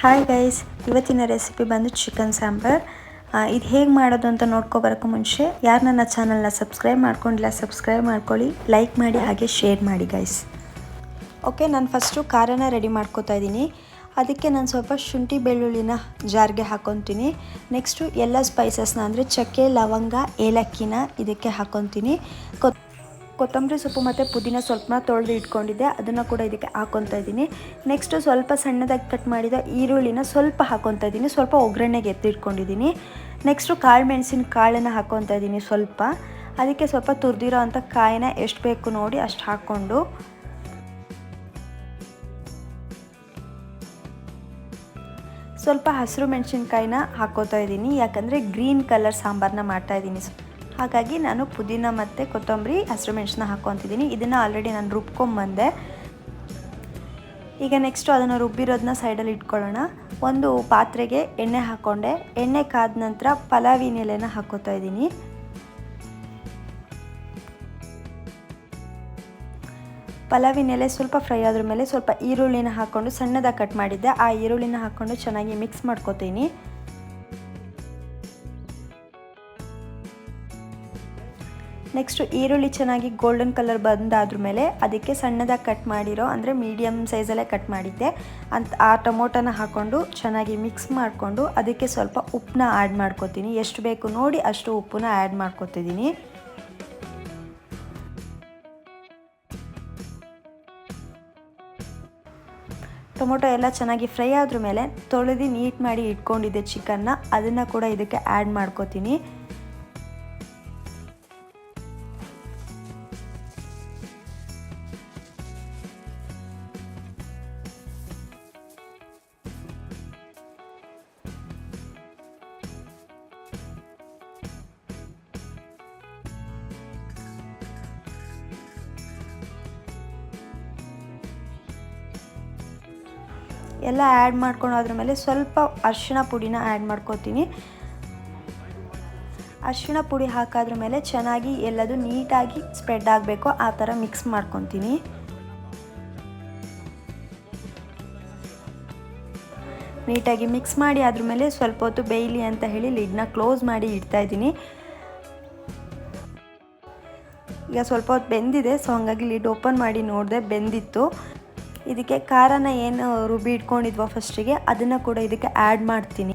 Hi guys, ಇವತ್ತಿನ recipe ಬಂದು chicken sambar. ಇದು ಹೇಗೆ ಮಾಡೋದು ಅಂತ ನೋಡ್ಕೊಬರೋಕ್ಕೂ ಮುಂಚೆ ಯಾರು ನನ್ನ ಚಾನಲ್ನ ಸಬ್ಸ್ಕ್ರೈಬ್ ಮಾಡ್ಕೊಂಡಿಲ್ಲ ಸಬ್ಸ್ಕ್ರೈಬ್ ಮಾಡ್ಕೊಳ್ಳಿ, ಲೈಕ್ ಮಾಡಿ ಹಾಗೆ ಶೇರ್ ಮಾಡಿ ಗೈಸ್. ಓಕೆ, ನಾನು ಫಸ್ಟು ಖಾರನ ರೆಡಿ ಮಾಡ್ಕೋತಾ ಇದ್ದೀನಿ. ಅದಕ್ಕೆ ನಾನು ಸ್ವಲ್ಪ ಶುಂಠಿ ಬೆಳ್ಳುಳ್ಳಿನ ಜಾರ್ಗೆ ಹಾಕ್ಕೊತೀನಿ. ನೆಕ್ಸ್ಟು ಎಲ್ಲ ಸ್ಪೈಸಸ್ನ ಅಂದರೆ ಚಕ್ಕೆ, ಲವಂಗ, ಏಲಕ್ಕಿನ ಇದಕ್ಕೆ ಹಾಕ್ಕೊತೀನಿ. ಕೊತ್ತಂಬರಿ ಸೊಪ್ಪು ಮತ್ತು ಪುದೀನ ಸ್ವಲ್ಪ ತೊಳೆದು ಇಟ್ಕೊಂಡಿದ್ದೆ, ಅದನ್ನು ಕೂಡ ಇದಕ್ಕೆ ಹಾಕ್ಕೊತಾ ಇದ್ದೀನಿ. ನೆಕ್ಸ್ಟು ಸ್ವಲ್ಪ ಸಣ್ಣದಾಗಿ ಕಟ್ ಮಾಡಿದ ಈರುಳ್ಳಿನ ಸ್ವಲ್ಪ ಹಾಕ್ಕೊತಾ ಇದ್ದೀನಿ, ಸ್ವಲ್ಪ ಒಗ್ಗರಣೆಗೆ ಎತ್ತಿಟ್ಕೊಂಡಿದ್ದೀನಿ. ನೆಕ್ಸ್ಟು ಕಾಳು ಮೆಣಸಿನ ಕಾಳನ್ನು ಹಾಕ್ಕೊತಾ ಇದ್ದೀನಿ ಸ್ವಲ್ಪ. ಅದಕ್ಕೆ ಸ್ವಲ್ಪ ತುರಿದಿರೋ ಅಂಥ ಕಾಯಿನ ಎಷ್ಟು ಬೇಕು ನೋಡಿ ಅಷ್ಟು ಹಾಕ್ಕೊಂಡು ಸ್ವಲ್ಪ ಹಸಿರು ಮೆಣಸಿನ್ಕಾಯಿನ ಹಾಕ್ಕೋತಾ ಇದ್ದೀನಿ. ಯಾಕಂದರೆ ಗ್ರೀನ್ ಕಲರ್ ಸಾಂಬಾರನ್ನ ಮಾಡ್ತಾಯಿದ್ದೀನಿ, ಹಾಗಾಗಿ ನಾನು ಪುದೀನ ಮತ್ತು ಕೊತ್ತಂಬರಿ ಹಸಿರು ಮೆಣಸನ್ನ ಹಾಕ್ಕೊತಿದ್ದೀನಿ. ಇದನ್ನು ಆಲ್ರೆಡಿ ನಾನು ರುಬ್ಕೊಂಬಂದೆ. ಈಗ ನೆಕ್ಸ್ಟು ಅದನ್ನು ರುಬ್ಬಿರೋದನ್ನ ಸೈಡಲ್ಲಿ ಇಟ್ಕೊಳ್ಳೋಣ. ಒಂದು ಪಾತ್ರೆಗೆ ಎಣ್ಣೆ ಹಾಕ್ಕೊಂಡೆ. ಎಣ್ಣೆ ಕಾದ ನಂತರ ಪಲಾವಿನ ಎಲೆನ ಹಾಕ್ಕೋತಾ ಇದ್ದೀನಿ. ಪಲಾವಿನ ಎಲೆ ಸ್ವಲ್ಪ ಫ್ರೈ ಆದ್ರ ಮೇಲೆ ಸ್ವಲ್ಪ ಈರುಳ್ಳಿನ ಹಾಕ್ಕೊಂಡು ಸಣ್ಣದಾಗಿ ಕಟ್ ಮಾಡಿದ್ದೆ, ಆ ಈರುಳ್ಳಿನ ಹಾಕ್ಕೊಂಡು ಚೆನ್ನಾಗಿ ಮಿಕ್ಸ್ ಮಾಡ್ಕೋತೀನಿ. ನೆಕ್ಸ್ಟು ಈರುಳ್ಳಿ ಚೆನ್ನಾಗಿ ಗೋಲ್ಡನ್ ಕಲರ್ ಬಂದಾದ್ರ ಮೇಲೆ ಅದಕ್ಕೆ ಸಣ್ಣದಾಗಿ ಕಟ್ ಮಾಡಿರೋ ಅಂದರೆ ಮೀಡಿಯಮ್ ಸೈಜಲ್ಲೇ ಕಟ್ ಮಾಡಿದ್ದೆ ಆ ಟೊಮೊಟೊನ ಹಾಕ್ಕೊಂಡು ಚೆನ್ನಾಗಿ ಮಿಕ್ಸ್ ಮಾಡಿಕೊಂಡು ಅದಕ್ಕೆ ಸ್ವಲ್ಪ ಉಪ್ಪನ್ನ ಆ್ಯಡ್ ಮಾಡ್ಕೋತೀನಿ. ಎಷ್ಟು ಬೇಕು ನೋಡಿ ಅಷ್ಟು ಉಪ್ಪನ್ನ ಆ್ಯಡ್ ಮಾಡ್ಕೋತಿದ್ದೀನಿ. ಟೊಮೊಟೊ ಎಲ್ಲ ಚೆನ್ನಾಗಿ ಫ್ರೈ ಆದ್ರ ಮೇಲೆ ತೊಳೆದು ನೀಟ್ ಮಾಡಿ ಇಟ್ಕೊಂಡಿದ್ದೆ ಚಿಕನ್ನ, ಅದನ್ನು ಕೂಡ ಇದಕ್ಕೆ ಆ್ಯಡ್ ಮಾಡ್ಕೋತೀನಿ. ಎಲ್ಲ ಆ್ಯಡ್ ಮಾಡ್ಕೊಂಡು ಅದ್ರ ಮೇಲೆ ಸ್ವಲ್ಪ ಅರಿಶಿಣ ಪುಡಿನ ಆ್ಯಡ್ ಮಾಡ್ಕೋತೀನಿ. ಅರಿಶಿಣ ಪುಡಿ ಹಾಕಾದ್ರ ಮೇಲೆ ಚೆನ್ನಾಗಿ ಎಲ್ಲದು ನೀಟಾಗಿ ಸ್ಪ್ರೆಡ್ ಆಗಬೇಕು, ಆ ಥರ ಮಿಕ್ಸ್ ಮಾಡ್ಕೊತೀನಿ. ನೀಟಾಗಿ ಮಿಕ್ಸ್ ಮಾಡಿ ಅದ್ರ ಮೇಲೆ ಸ್ವಲ್ಪ ಹೊತ್ತು ಬೇಯಲಿ ಅಂತ ಹೇಳಿ ಲಿಡ್ನ ಕ್ಲೋಸ್ ಮಾಡಿ ಇಡ್ತಾಯಿದ್ದೀನಿ. ಈಗ ಸ್ವಲ್ಪ ಹೊತ್ತು ಬೆಂದಿದೆ, ಸೊ ಹಾಗಾಗಿ ಲಿಡ್ ಓಪನ್ ಮಾಡಿ ನೋಡಿದೆ, ಬೆಂದಿತ್ತು. ಇದಕ್ಕೆ ಖಾರನ ಏನು ರುಬ್ಬಿ ಇಟ್ಕೊಂಡಿದ್ವೋ ಫಸ್ಟಿಗೆ ಅದನ್ನು ಕೂಡ ಇದಕ್ಕೆ ಆ್ಯಡ್ ಮಾಡ್ತೀನಿ.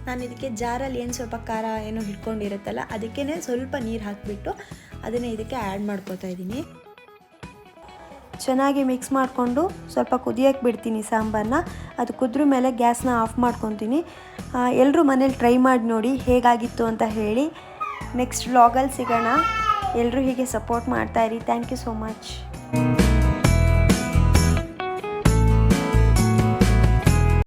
ನಾನು ಇದಕ್ಕೆ ಜಾರಲ್ಲಿ ಏನು ಸ್ವಲ್ಪ ಖಾರ ಏನು ಹಿಡ್ಕೊಂಡಿರುತ್ತಲ್ಲ ಅದಕ್ಕೇ ಸ್ವಲ್ಪ ನೀರು ಹಾಕಿಬಿಟ್ಟು ಅದನ್ನು ಇದಕ್ಕೆ ಆ್ಯಡ್ ಮಾಡ್ಕೋತಾ ಇದ್ದೀನಿ. ಚೆನ್ನಾಗಿ ಮಿಕ್ಸ್ ಮಾಡಿಕೊಂಡು ಸ್ವಲ್ಪ ಕುದಿಯೋಕ್ಕೆ ಬಿಡ್ತೀನಿ ಸಾಂಬಾರನ್ನ. ಅದು ಕುದ್ರ ಮೇಲೆ ಗ್ಯಾಸ್ನ ಆಫ್ ಮಾಡ್ಕೊತೀನಿ. ಎಲ್ಲರೂ ಮನೇಲಿ ಟ್ರೈ ಮಾಡಿ ನೋಡಿ ಹೇಗಾಗಿತ್ತು ಅಂತ ಹೇಳಿ. ನೆಕ್ಸ್ಟ್ ವ್ಲಾಗಲ್ಲಿ ಸಿಗೋಣ. ಎಲ್ಲರೂ ಹೀಗೆ ಸಪೋರ್ಟ್ ಮಾಡ್ತಾಯಿರಿ. Thank you so much.